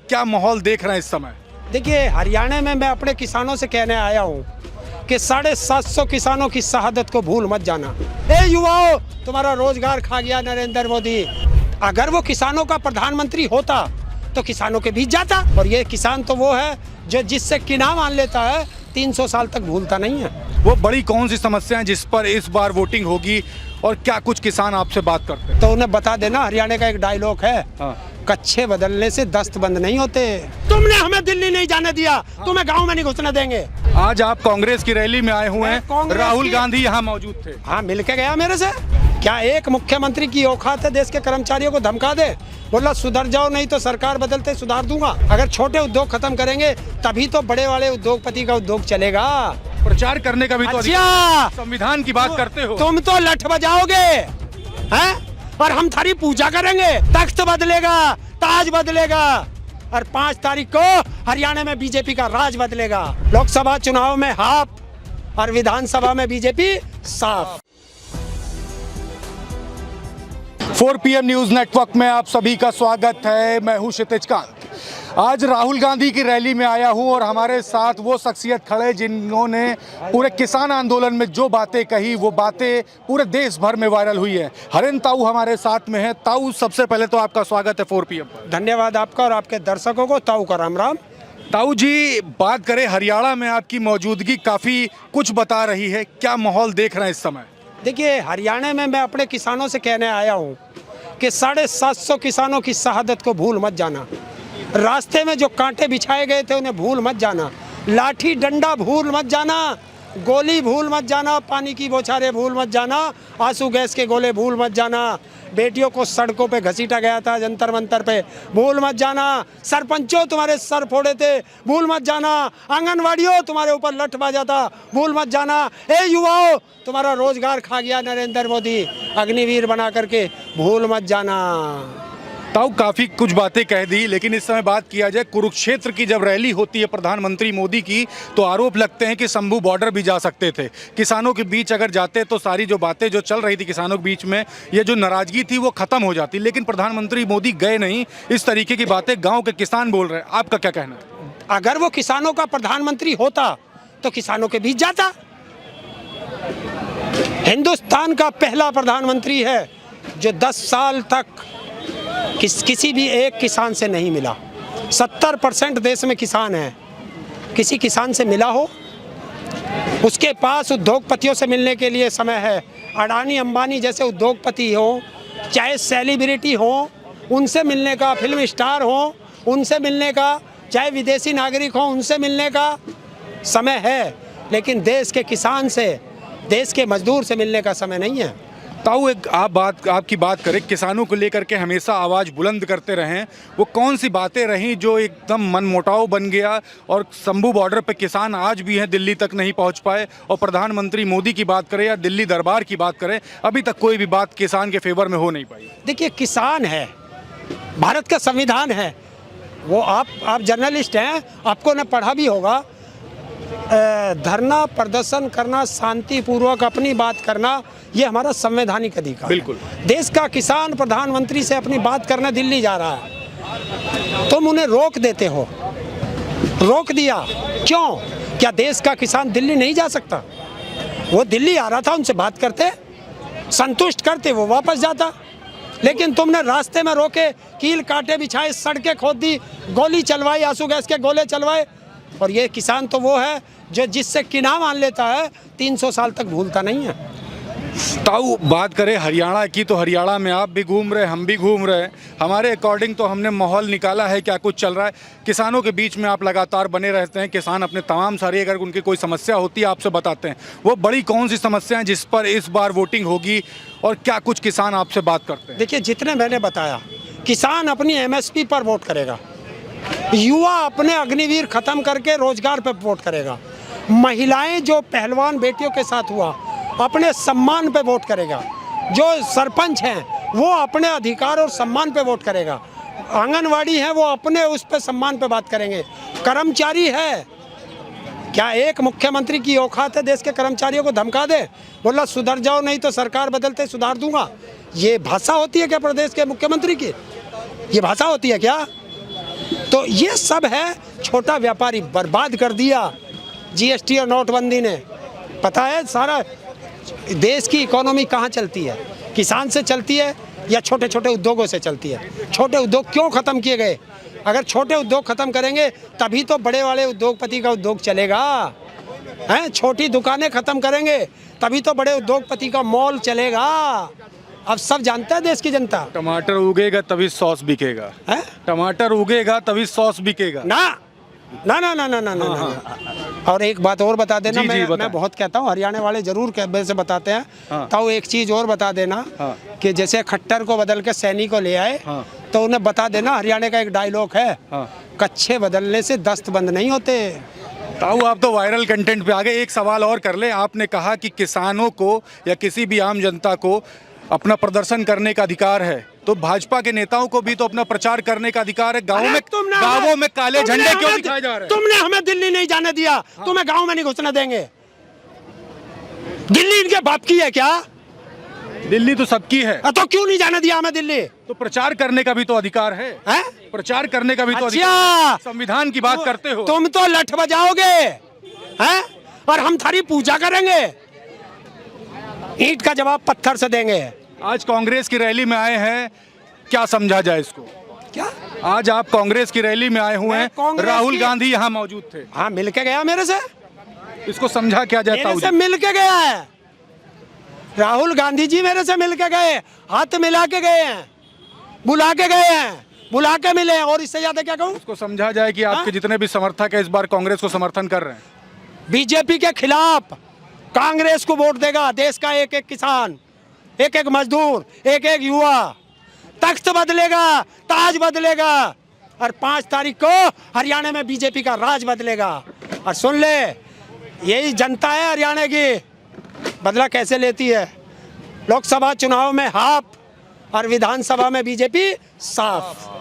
क्या माहौल देख रहे हैं इस समय? देखिए, हरियाणा में मैं अपने किसानों से कहने आया हूँ कि 750 किसानों की शहादत को भूल मत जाना। ए युवाओं, तुम्हारा रोजगार खा गया नरेंद्र मोदी। अगर वो किसानों का प्रधानमंत्री होता तो किसानों के बीच जाता। और ये किसान तो वो है जो जिससे किना मान लेता है 300 साल तक भूलता नहीं है। वो बड़ी कौन सी समस्या है जिस पर इस बार वोटिंग होगी और क्या कुछ किसान आपसे बात करते हैं? तो उन्हें बता देना, हरियाणा का एक डायलॉग है, कच्छे बदलने से दस्त बंद नहीं होते। तुमने हमें दिल्ली नहीं जाने दिया, तुम्हें गांव में नहीं घुसने देंगे। आज आप कांग्रेस की रैली में आए हुए हैं, राहुल गांधी यहाँ मौजूद थे। हाँ, मिलके गया मेरे से। क्या एक मुख्यमंत्री की औकात है देश के कर्मचारियों को धमका दे, बोला सुधर जाओ नहीं तो सरकार बदलते सुधार दूंगा। अगर छोटे उद्योग खत्म करेंगे तभी तो बड़े वाले उद्योगपति का उद्योग चलेगा। प्रचार करने का भी तो अच्छा, संविधान की बात करते हो। तुम तो लठ बजाओगे हैं और हम थारी पूजा करेंगे। तख्त बदलेगा, ताज बदलेगा और 5 तारीख को हरियाणा में बीजेपी का राज बदलेगा। लोकसभा चुनाव में हाफ और विधानसभा में बीजेपी साफ। 4 PM न्यूज नेटवर्क में आप सभी का स्वागत है। मैं हूं क्षितिज कांत। आज राहुल गांधी की रैली में आया हूं और हमारे साथ वो शख्सियत खड़े जिन्होंने पूरे किसान आंदोलन में जो बातें कही वो बातें पूरे देश भर में वायरल हुई है। हरेन ताऊ हमारे साथ में है। ताऊ, सबसे पहले तो आपका स्वागत है 4 PM पर। धन्यवाद आपका और आपके दर्शकों को ताऊ का राम राम। ताऊ जी, बात करें हरियाणा में आपकी मौजूदगी काफ़ी कुछ बता रही है, क्या माहौल देख रहे हैं इस समय? देखिए, हरियाणा में मैं अपने किसानों से कहने आया हूँ कि 750 किसानों की शहादत को भूल मत जाना। रास्ते में जो कांटे बिछाए गए थे उन्हें भूल मत जाना। लाठी डंडा भूल मत जाना, गोली भूल मत जाना, पानी की बौछारें भूल मत जाना, आंसू गैस के गोले भूल मत जाना। बेटियों को सड़कों पे घसीटा गया था जंतर मंतर पे, भूल मत जाना। सरपंचों तुम्हारे सर फोड़े थे, भूल मत जाना। आंगनवाड़ियों तुम्हारे ऊपर लठ बाजा था, भूल मत जाना। ए युवाओं, तुम्हारा रोजगार खा गया नरेंद्र मोदी अग्निवीर बना करके, भूल मत जाना। ताऊ, काफ़ी कुछ बातें कह दी, लेकिन इस समय बात किया जाए कुरुक्षेत्र की जब रैली होती है प्रधानमंत्री मोदी की तो आरोप लगते हैं कि शंभू बॉर्डर भी जा सकते थे। किसानों के बीच अगर जाते तो सारी जो बातें जो चल रही थी किसानों के बीच में, ये जो नाराजगी थी वो खत्म हो जाती, लेकिन प्रधानमंत्री मोदी गए नहीं। इस तरीके की बातें गाँव के किसान बोल रहे हैं, आपका क्या कहना है? अगर वो किसानों का प्रधानमंत्री होता तो किसानों के बीच जाता। हिंदुस्तान का पहला प्रधानमंत्री है जो 10 साल तक किसी भी एक किसान से नहीं मिला। 70% देश में किसान है, किसी किसान से मिला हो? उसके पास उद्योगपतियों से मिलने के लिए समय है। अडानी अंबानी जैसे उद्योगपति हो, चाहे सेलिब्रिटी हो, उनसे मिलने का, फिल्म स्टार हो उनसे मिलने का, चाहे विदेशी नागरिक हो उनसे मिलने का समय है, लेकिन देश के किसान से, देश के मजदूर से मिलने का समय नहीं है। ताऊ, एक आपकी बात करें, किसानों को लेकर के हमेशा आवाज़ बुलंद करते रहे, वो कौन सी बातें रहीं जो एकदम मनमुटाव बन गया और शंभू बॉर्डर पे किसान आज भी हैं, दिल्ली तक नहीं पहुंच पाए? और प्रधानमंत्री मोदी की बात करें या दिल्ली दरबार की बात करें, अभी तक कोई भी बात किसान के फेवर में हो नहीं पाई। देखिए, किसान है, भारत का संविधान है, वो आप जर्नलिस्ट हैं, आपको ने पढ़ा भी होगा। धरना प्रदर्शन करना, शांतिपूर्वक अपनी बात करना, ये हमारा संवैधानिक अधिकार। बिल्कुल। देश का किसान प्रधानमंत्री से अपनी बात करने दिल्ली जा रहा है, तुम उन्हें रोक देते हो। रोक दिया क्यों? क्या देश का किसान दिल्ली नहीं जा सकता? वो दिल्ली आ रहा था, उनसे बात करते, संतुष्ट करते, वो वापस जाता। लेकिन तुमने रास्ते में रोके, कील कांटे बिछाए, सड़कें खोद दी, गोली चलवाई, आंसू गैस के गोले चलवाए। और ये किसान तो वो है जो जिससे किना मान लेता है 300 साल तक भूलता नहीं है। ताऊ, बात करें हरियाणा की तो हरियाणा में आप भी घूम रहे, हम भी घूम रहे। हमारे अकॉर्डिंग तो हमने माहौल निकाला है क्या कुछ चल रहा है। किसानों के बीच में आप लगातार बने रहते हैं, किसान अपने तमाम सारी अगर उनकी कोई समस्या होती है आपसे बताते हैं। वो बड़ी कौन सी समस्या है जिस पर इस बार वोटिंग होगी और क्या कुछ किसान आपसे बात करते हैं? देखिए, जितने मैंने बताया, किसान अपनी MSP पर वोट करेगा, युवा अपने अग्निवीर खत्म करके रोजगार पर वोट करेगा, महिलाएं जो पहलवान बेटियों के साथ हुआ अपने सम्मान पे वोट करेगा, जो सरपंच हैं वो अपने अधिकार और सम्मान पे वोट करेगा, आंगनवाड़ी है वो अपने उस पे सम्मान पे बात करेंगे, कर्मचारी है, क्या एक मुख्यमंत्री की औकात है देश के कर्मचारियों को धमका दे, बोला सुधर जाओ नहीं तो सरकार बदलते सुधार दूंगा? ये भाषा होती है क्या प्रदेश के मुख्यमंत्री की? ये भाषा होती है क्या? तो ये सब है, छोटा व्यापारी बर्बाद कर दिया जीएसटी और नोटबंदी ने। पता है सारा देश की इकोनॉमी कहाँ चलती है, किसान से चलती है या छोटे छोटे उद्योगों से चलती है? छोटे उद्योग क्यों ख़त्म किए गए? अगर छोटे उद्योग ख़त्म करेंगे तभी तो बड़े वाले उद्योगपति का उद्योग चलेगा, हैं? छोटी दुकानें ख़त्म करेंगे तभी तो बड़े उद्योगपति का मॉल चलेगा। अब सब जानता है देश की जनता। टमाटर उगेगा तभी सॉस बिकेगा, है टमाटर उगेगा तभी सॉस बिकेगा। ना ना ना ना ना ना ना, ना। और एक बात और बता देना, जी, जी, मैं बहुत कहता हूँ, हरियाणा वाले जरूर से बताते हैं। हाँ। तो एक चीज और बता देना, हाँ। कि जैसे खट्टर को बदल के सैनी को ले आए, हाँ। तो उन्हें बता देना, हरियाणा का एक डायलॉग है, हाँ। कच्छे बदलने से दस्त बंद नहीं होते। ताऊ आप तो वायरल कंटेंट पे आ गए। एक सवाल और कर ले, आपने कहा कि किसानों को या किसी भी आम जनता को अपना प्रदर्शन करने का अधिकार है, तो भाजपा के नेताओं को भी तो अपना प्रचार करने का अधिकार है। गांवों में काले झंडे क्यों दिखाए जा रहे हैं? तुमने हमें दिल्ली नहीं जाने दिया, तुम्हें गाँव में नहीं घुसने देंगे। दिल्ली इनके बाप की है क्या? दिल्ली तो सबकी है, तो क्यों नहीं जाने दिया हमें दिल्ली? तो प्रचार करने का भी तो अधिकार है, हैं? प्रचार करने का भी तो अच्छा। अधिकार। संविधान की बात करते हो तुम तो लठ बजाओगे, हैं? और हम थारी पूजा करेंगे, ईंट का जवाब पत्थर से देंगे। आज कांग्रेस की रैली में आए हैं, क्या समझा जाए इसको? क्या? आज आप कांग्रेस की रैली में आए हुए मैं हैं, कांग्रेस राहुल की- गांधी यहाँ मौजूद थे, हाँ, मिल के गया मेरे से, इसको समझा क्या जाए? मेरे ताऊ से जी? मिल के गया है। राहुल गांधी जी मेरे से मिल के गए, हाथ मिला के गए हैं, बुला के गए हैं, बुला के मिले हैं, और इससे ज्यादा क्या कहूँ? इसको समझा जाए कि आपके हाँ? जितने भी समर्थक है इस बार कांग्रेस को समर्थन कर रहे हैं। बीजेपी के खिलाफ कांग्रेस को वोट देगा देश का एक एक किसान, एक एक मजदूर, एक एक युवा। तख्त बदलेगा, ताज बदलेगा, और 5 तारीख को हरियाणा में बीजेपी का राज बदलेगा। और सुन ले, यही जनता है हरियाणा की, बदला कैसे लेती है। लोकसभा चुनाव में हाफ और विधानसभा में बीजेपी साफ।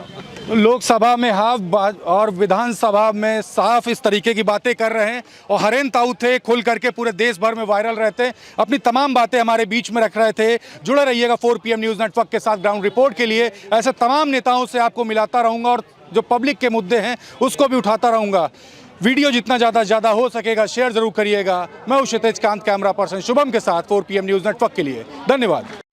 लोकसभा में हाफ और विधानसभा में साफ, इस तरीके की बातें कर रहे हैं। और हरेन ताऊ थे, खुल करके पूरे देश भर में वायरल रहते, अपनी तमाम बातें हमारे बीच में रख रहे थे। जुड़े रहिएगा 4 PM न्यूज़ नेटवर्क के साथ ग्राउंड रिपोर्ट के लिए। ऐसे तमाम नेताओं से आपको मिलाता रहूँगा और जो पब्लिक के मुद्दे हैं उसको भी उठाता रहूँगा। वीडियो जितना ज़्यादा हो सकेगा शेयर जरूर करिएगा। मैं हूँ क्षितिज कांत, कैमरा पर्सन शुभम के साथ 4 PM न्यूज़ नेटवर्क के लिए। धन्यवाद।